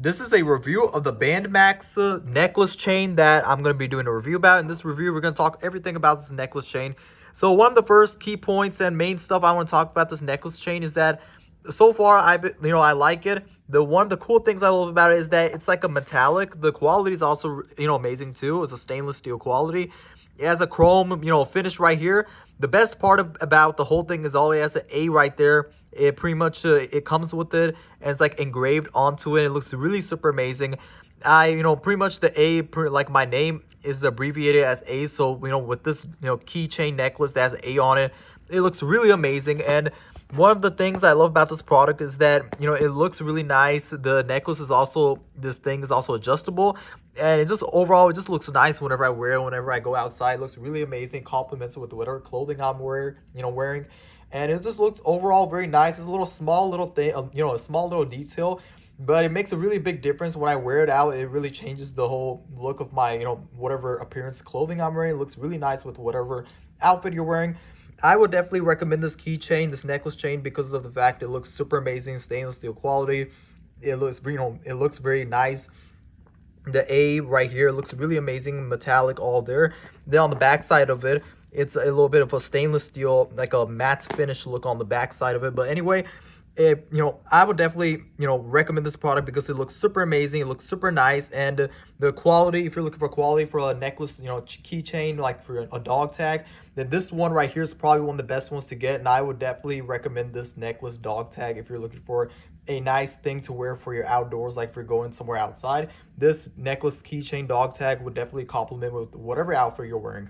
This is a review of the Bandmax necklace chain that I'm going to be doing a review about. In this review, we're going to talk everything about this necklace chain. So one of the first key points and main stuff I want to talk about this necklace chain is that so far I like it. The one of the cool things I love about it is that it's like a metallic. The quality is also amazing too. It's a stainless steel quality. It has a chrome finish right here. The best part about the whole thing is all it has an A right there. It pretty much it comes with it, and it's like engraved onto it. It looks really super amazing. Pretty much the A, like my name is abbreviated as A. So with this keychain necklace that has an A on it, it looks really amazing. And one of the things I love about this product is that it looks really nice. The necklace is also, this thing is also adjustable, and it just overall it just looks nice whenever I wear it. Whenever I go outside, it looks really amazing. Complements with whatever clothing I'm wearing. And it just looks overall very nice. It's a little small little thing, a small little detail, but it makes a really big difference when I wear it out. It really changes the whole look of my, whatever appearance clothing I'm wearing. It looks really nice with whatever outfit you're wearing. I would definitely recommend this keychain, this necklace chain, because of the fact it looks super amazing, stainless steel quality. It looks, it looks very nice. The A right here looks really amazing, metallic all there. Then on the back side of it, it's a little bit of a stainless steel, like a matte finish look on the back side of it. But anyway, I would definitely recommend this product because it looks super amazing. It looks super nice, and the quality, if you're looking for quality for a necklace, keychain, like for a dog tag, then this one right here is probably one of the best ones to get. And I would definitely recommend this necklace dog tag if you're looking for a nice thing to wear for your outdoors, like if you're going somewhere outside. This necklace keychain dog tag would definitely complement with whatever outfit you're wearing.